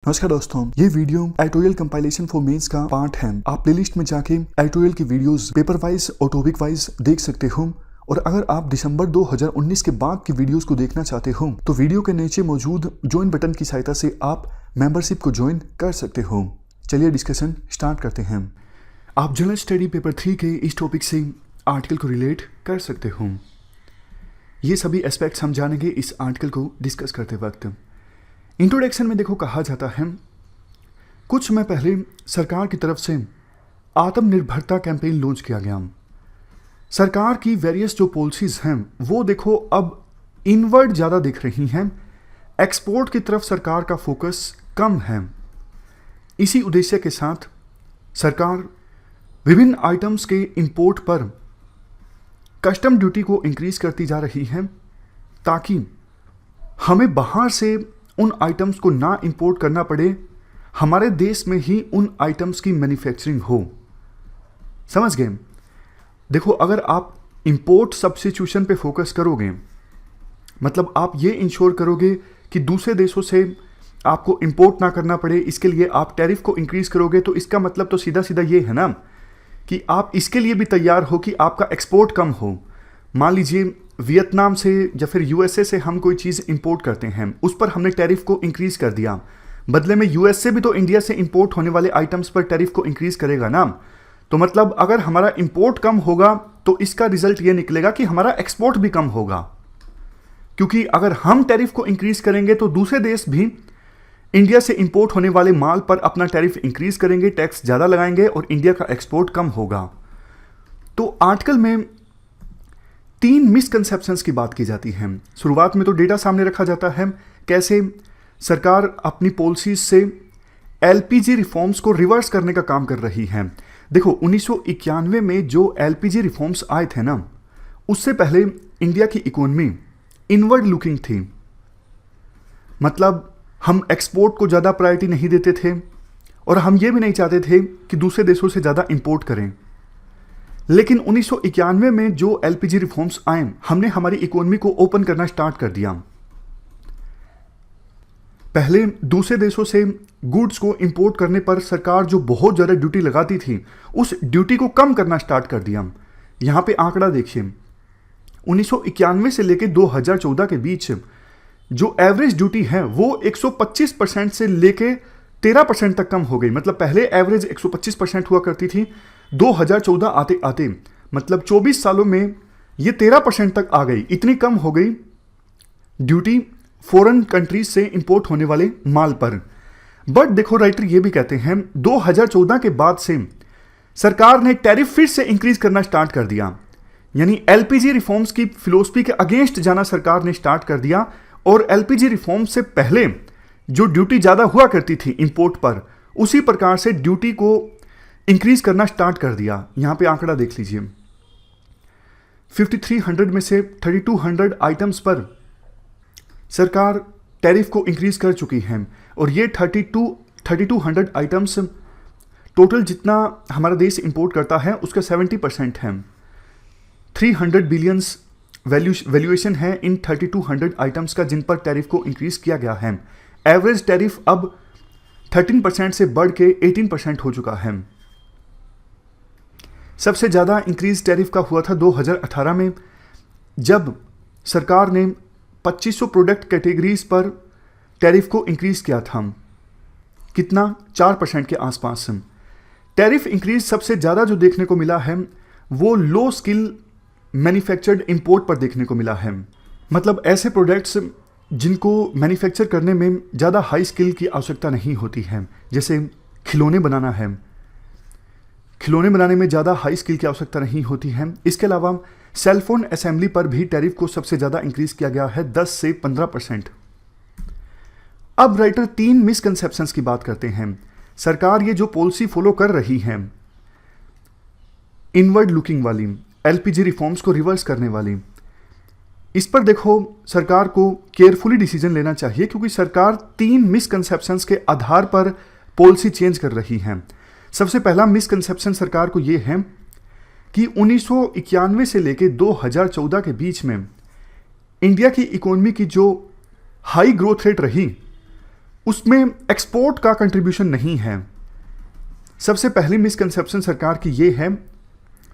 नमस्कार दोस्तों, ये video editorial compilation for mains का पार्ट है। आप प्लेलिस्ट में जाके एडिटोरियल की वीडियोस पेपर वाइज और टॉपिक वाइज देख सकते हो। और अगर आप दिसंबर 2019 के बाद की वीडियोस को देखना चाहते हो तो वीडियो के नीचे मौजूद ज्वाइन बटन की सहायता से आप मेंबरशिप को ज्वाइन कर सकते हो। चलिए डिस्कशन स्टार्ट करते हैं। आप जनरल स्टडी पेपर 3 के इस टॉपिक से आर्टिकल को रिलेट कर सकते हो। ये सभी एस्पेक्ट्स हम जानेंगे इस आर्टिकल को डिस्कस करते वक्त। इंट्रोडक्शन में देखो कहा जाता है, कुछ समय पहले सरकार की तरफ से आत्मनिर्भरता कैंपेन लॉन्च किया गया। सरकार की वेरियस जो पॉलिसीज हैं वो देखो अब इनवर्ड ज़्यादा दिख रही हैं। एक्सपोर्ट की तरफ सरकार का फोकस कम है। इसी उद्देश्य के साथ सरकार विभिन्न आइटम्स के इंपोर्ट पर कस्टम ड्यूटी को इंक्रीज करती जा रही है ताकि हमें बाहर से उन आइटम्स को ना इंपोर्ट करना पड़े, हमारे देश में ही उन आइटम्स की मैन्युफैक्चरिंग हो। समझ गए? देखो, अगर आप इंपोर्ट सब्स्टिट्यूशन पे फोकस करोगे, मतलब आप ये इंश्योर करोगे कि दूसरे देशों से आपको इंपोर्ट ना करना पड़े, इसके लिए आप टैरिफ को इंक्रीज करोगे, तो इसका मतलब तो सीधा सीधा ये है ना कि आप इसके लिए भी तैयार हो कि आपका एक्सपोर्ट कम हो। मान लीजिए वियतनाम से या फिर यूएसए से हम कोई चीज़ इंपोर्ट करते हैं, उस पर हमने टैरिफ को इंक्रीज कर दिया। बदले में यूएसए भी तो इंडिया से इंपोर्ट होने वाले आइटम्स पर टैरिफ को इंक्रीज करेगा ना। तो मतलब अगर हमारा इंपोर्ट कम होगा तो इसका रिजल्ट ये निकलेगा कि हमारा एक्सपोर्ट भी कम होगा, क्योंकि अगर हम टैरिफ को इंक्रीज करेंगे तो दूसरे देश भी इंडिया से इंपोर्ट होने वाले माल पर अपना टैरिफ इंक्रीज करेंगे, टैक्स ज़्यादा लगाएंगे और इंडिया का एक्सपोर्ट कम होगा। तो आर्टिकल में 3 मिसकंसेप्शंस की बात की जाती है। शुरुआत में तो डेटा सामने रखा जाता है, कैसे सरकार अपनी पॉलिसीज से एलपीजी रिफॉर्म्स को रिवर्स करने का काम कर रही है। देखो, 1991 में जो एलपीजी रिफॉर्म्स आए थे ना, उससे पहले इंडिया की इकोनॉमी इनवर्ड लुकिंग थी। मतलब हम एक्सपोर्ट को ज़्यादा प्रायोरिटी नहीं देते थे और हम ये भी नहीं चाहते थे कि दूसरे देशों से ज़्यादा इंपोर्ट करें। लेकिन 1991 में जो एलपीजी रिफॉर्म्स आए, हमने हमारी इकोनॉमी को ओपन करना स्टार्ट कर दिया। पहले दूसरे देशों से गुड्स को इंपोर्ट करने पर सरकार जो बहुत ज़्यादा ड्यूटी लगाती थी, उस ड्यूटी को कम करना स्टार्ट कर दिया। यहाँ पे आंकड़ा देखिए, 1991 से लेकर 2014 के बीच जो एवरेज ड्यूटी है वो 125% से लेके 13% तक कम हो गई। मतलब पहले एवरेज 125% हुआ करती थी, 2014 आते आते मतलब 24 सालों में ये 13% तक आ गई। इतनी कम हो गई ड्यूटी फॉरेन कंट्रीज से इंपोर्ट होने वाले माल पर। बट देखो, राइटर ये भी कहते हैं 2014 के बाद से सरकार ने टैरिफ फिर से इंक्रीज करना स्टार्ट कर दिया। यानी एलपीजी रिफॉर्म्स की फिलोसफी के अगेंस्ट जाना सरकार ने स्टार्ट कर दिया। और एलपीजी रिफॉर्म से पहले जो ड्यूटी ज़्यादा हुआ करती थी इंपोर्ट पर, उसी प्रकार से ड्यूटी को इंक्रीज करना स्टार्ट कर दिया। यहाँ पे आंकड़ा देख लीजिए, 5300 में से 3200 आइटम्स पर सरकार टैरिफ को इंक्रीज कर चुकी है। और ये 3200 आइटम्स टोटल जितना हमारा देश इंपोर्ट करता है उसका 70% है। 300 बिलियंस वैल्यूएशन है इन 3200 आइटम्स का, जिन पर टैरिफ को इंक्रीज किया गया है। एवरेज टैरिफ अब 13% से बढ़ के 18% हो चुका है। सबसे ज़्यादा इंक्रीज टैरिफ का हुआ था 2018 में, जब सरकार ने 2500 प्रोडक्ट कैटेगरीज पर टैरिफ को इंक्रीज किया था। कितना? 4% के आसपास। टैरिफ इंक्रीज सबसे ज़्यादा जो देखने को मिला है वो लो स्किल मैन्युफैक्चर्ड इंपोर्ट पर देखने को मिला है। मतलब ऐसे प्रोडक्ट्स जिनको मैन्युफैक्चर करने में ज़्यादा हाई स्किल की आवश्यकता नहीं होती है, जैसे खिलौने बनाना है। खिलौने बनाने में ज़्यादा हाई स्किल की आवश्यकता नहीं होती है। इसके अलावा सेलफोन असेंबली पर भी टैरिफ को सबसे ज़्यादा इंक्रीज किया गया है, 10 से 15%। अब राइटर 3 मिसकंसेप्शंस की बात करते हैं। सरकार ये जो पॉलिसी फॉलो कर रही है, इनवर्ड लुकिंग वाली, एलपीजी रिफॉर्म्स को रिवर्स करने वाली, इस पर देखो सरकार को केयरफुली डिसीजन लेना चाहिए, क्योंकि सरकार 3 मिसकंसेप्शंस के आधार पर पॉलिसी चेंज कर रही है। सबसे पहला मिसकंसेप्शन सरकार को यह है कि 1991 से लेकर 2014 के बीच में इंडिया की इकोनॉमी की जो हाई ग्रोथ रेट रही उसमें एक्सपोर्ट का कंट्रीब्यूशन नहीं है। सबसे पहली मिसकंसेप्शन सरकार की ये है,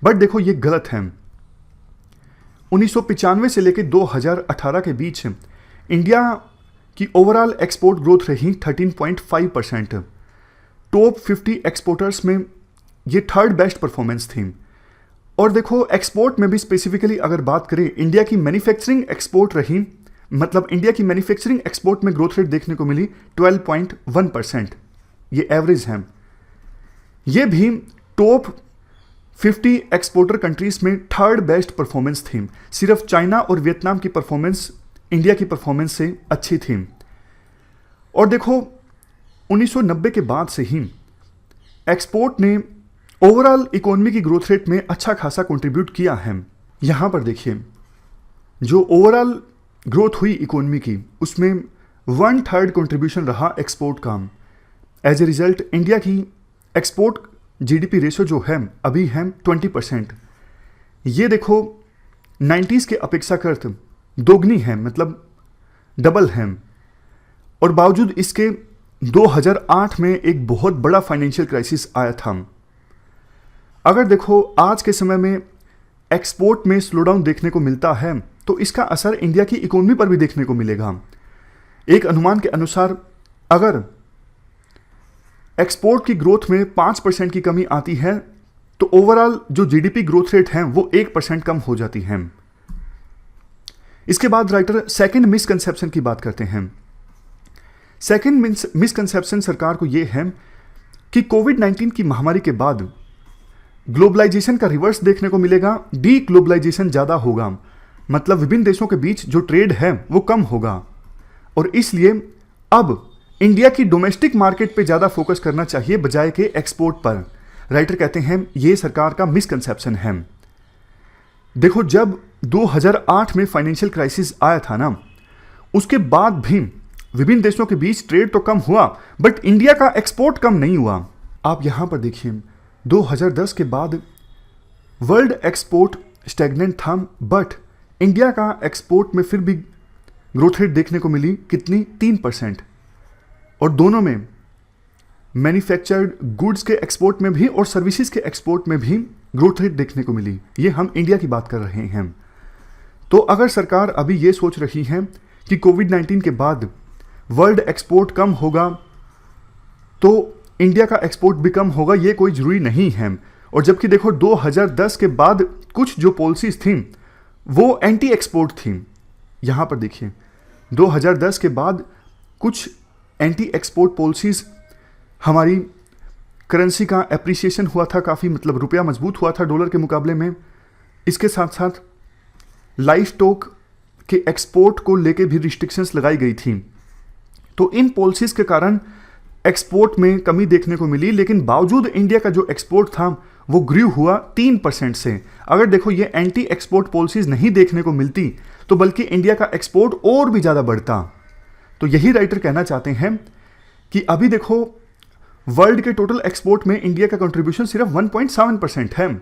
बट देखो ये गलत है। 1995 से लेकर 2018 के बीच इंडिया की ओवरऑल एक्सपोर्ट ग्रोथ रही 13.5%। टॉप 50 एक्सपोर्टर्स में ये थर्ड बेस्ट परफॉर्मेंस थी। और देखो एक्सपोर्ट में भी स्पेसिफिकली अगर बात करें, इंडिया की मैन्युफैक्चरिंग एक्सपोर्ट रही, मतलब इंडिया की मैन्युफैक्चरिंग एक्सपोर्ट में ग्रोथ रेट देखने को मिली 12.1%। ये एवरेज है। ये भी टॉप 50 एक्सपोर्टर कंट्रीज में थर्ड बेस्ट परफॉर्मेंस थी। सिर्फ चाइना और वियतनाम की परफॉर्मेंस इंडिया की परफॉर्मेंस से अच्छी थी। और देखो 1990 के बाद से ही एक्सपोर्ट ने ओवरऑल इकोनॉमी की ग्रोथ रेट में अच्छा खासा कंट्रीब्यूट किया है। यहां पर देखिए जो ओवरऑल ग्रोथ हुई इकोनॉमी की, उसमें 1/3 कंट्रीब्यूशन रहा एक्सपोर्ट का। एज ए रिजल्ट इंडिया की एक्सपोर्ट जीडीपी रेशियो जो है अभी है 20%। ये देखो 90s के अपेक्षाकृत दोगुनी है, मतलब डबल है। और बावजूद इसके 2008 में एक बहुत बड़ा फाइनेंशियल क्राइसिस आया था। अगर देखो आज के समय में एक्सपोर्ट में स्लोडाउन देखने को मिलता है तो इसका असर इंडिया की इकोनॉमी पर भी देखने को मिलेगा। एक अनुमान के अनुसार अगर एक्सपोर्ट की ग्रोथ में 5% की कमी आती है तो ओवरऑल जो जीडीपी ग्रोथ रेट है वो 1% कम हो जाती है। इसके बाद राइटर सेकंड मिसकंसेप्शन की बात करते हैं। सेकंड मिसकंसेप्शन सरकार को यह है कि कोविड-19 की महामारी के बाद ग्लोबलाइजेशन का रिवर्स देखने को मिलेगा, डी ग्लोबलाइजेशन ज़्यादा होगा, मतलब विभिन्न देशों के बीच जो ट्रेड है वो कम होगा और इसलिए अब इंडिया की डोमेस्टिक मार्केट पे ज़्यादा फोकस करना चाहिए बजाय के एक्सपोर्ट पर। राइटर कहते हैं ये सरकार का मिसकंसेप्शन है। देखो जब 2008 में फाइनेंशियल क्राइसिस आया था ना, उसके बाद भी विभिन्न देशों के बीच ट्रेड तो कम हुआ बट इंडिया का एक्सपोर्ट कम नहीं हुआ। आप यहां पर देखिए 2010 के बाद वर्ल्ड एक्सपोर्ट स्टैग्नेंट था बट इंडिया का एक्सपोर्ट में फिर भी ग्रोथ रेट देखने को मिली कितनी, 3%। और दोनों में मैन्युफैक्चर्ड गुड्स के एक्सपोर्ट में भी और सर्विसेज के एक्सपोर्ट में भी ग्रोथ रेट देखने को मिली। ये हम इंडिया की बात कर रहे हैं। तो अगर सरकार अभी ये सोच रही है कि कोविड-19 के बाद वर्ल्ड एक्सपोर्ट कम होगा तो इंडिया का एक्सपोर्ट भी कम होगा, ये कोई ज़रूरी नहीं है। और जबकि देखो 2010 के बाद कुछ जो पॉलिसीज थी वो एंटी एक्सपोर्ट थी। यहाँ पर देखिए 2010 के बाद कुछ एंटी एक्सपोर्ट पॉलिसीज, हमारी करेंसी का एप्रिसिएशन हुआ था काफ़ी, मतलब रुपया मजबूत हुआ था डॉलर के मुकाबले में। इसके साथ साथ लाइफ स्टॉक के एक्सपोर्ट को लेके भी रिस्ट्रिक्शंस लगाई गई थी। तो इन पॉलिसीज के कारण एक्सपोर्ट में कमी देखने को मिली, लेकिन बावजूद इंडिया का जो एक्सपोर्ट था वो ग्रू हुआ 3% से। अगर देखो ये एंटी एक्सपोर्ट पॉलिसीज नहीं देखने को मिलती तो बल्कि इंडिया का एक्सपोर्ट और भी ज़्यादा बढ़ता। तो यही राइटर कहना चाहते हैं कि अभी देखो वर्ल्ड के टोटल एक्सपोर्ट में इंडिया का कंट्रीब्यूशन सिर्फ 1.7% है,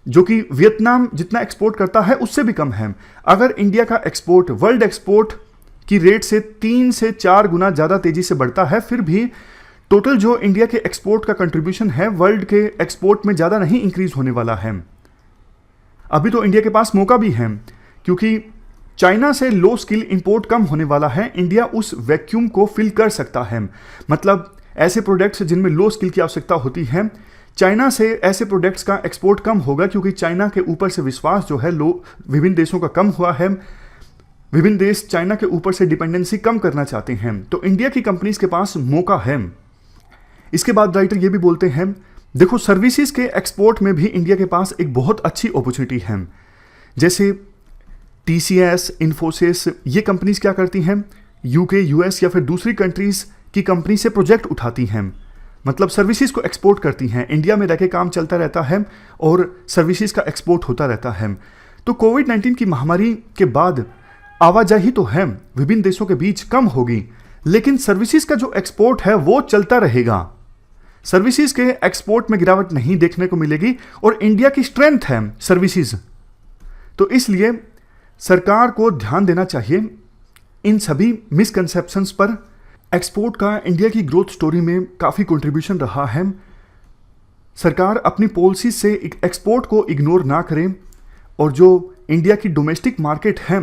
जो कि वियतनाम जितना एक्सपोर्ट करता है उससे भी कम है। अगर इंडिया का एक्सपोर्ट वर्ल्ड एक्सपोर्ट की रेट से 3 से 4 गुना ज़्यादा तेजी से बढ़ता है, फिर भी टोटल जो इंडिया के एक्सपोर्ट का कंट्रीब्यूशन है वर्ल्ड के एक्सपोर्ट में ज़्यादा नहीं इंक्रीज होने वाला है। अभी तो इंडिया के पास मौका भी है क्योंकि चाइना से लो स्किल इंपोर्ट कम होने वाला है। इंडिया उस वैक्यूम को फिल कर सकता है, मतलब ऐसे प्रोडक्ट्स जिनमें लो स्किल की आवश्यकता होती है, चाइना से ऐसे प्रोडक्ट्स का एक्सपोर्ट कम होगा क्योंकि चाइना के ऊपर से विश्वास जो है विभिन्न देशों का कम हुआ है। विभिन्न देश चाइना के ऊपर से डिपेंडेंसी कम करना चाहते हैं, तो इंडिया की कंपनीज के पास मौका है। इसके बाद राइटर ये भी बोलते हैं, देखो सर्विसेज के एक्सपोर्ट में भी इंडिया के पास एक बहुत अच्छी अपॉर्चुनिटी है। जैसे TCS, इन्फोसिस, ये कंपनीज क्या करती हैं, यूके, यूएस या फिर दूसरी कंट्रीज की कंपनी से प्रोजेक्ट उठाती हैं, मतलब सर्विसेज को एक्सपोर्ट करती हैं। इंडिया में रहकर काम चलता रहता है और सर्विसेज का एक्सपोर्ट होता रहता है। तो कोविड-19 की महामारी के बाद आवाजाही तो है विभिन्न देशों के बीच कम होगी, लेकिन सर्विसेज का जो एक्सपोर्ट है वो चलता रहेगा। सर्विसेज के एक्सपोर्ट में गिरावट नहीं देखने को मिलेगी और इंडिया की स्ट्रेंथ है सर्विसेज। तो इसलिए सरकार को ध्यान देना चाहिए इन सभी मिसकंसेप्शंस पर एक्सपोर्ट का इंडिया की ग्रोथ स्टोरी में काफ़ी कंट्रीब्यूशन रहा है। सरकार अपनी पॉलिसी से एक्सपोर्ट को इग्नोर ना करें और जो इंडिया की डोमेस्टिक मार्केट है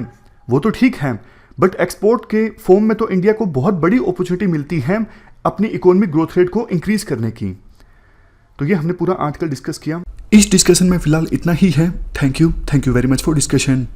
वो तो ठीक है, बट एक्सपोर्ट के फॉर्म में तो इंडिया को बहुत बड़ी अपॉर्चुनिटी मिलती है अपनी इकोनॉमिक ग्रोथ रेट को इंक्रीज करने की। तो ये हमने पूरा आर्टिकल डिस्कस किया। इस डिस्कशन में फिलहाल इतना ही है। Thank you very much for discussion.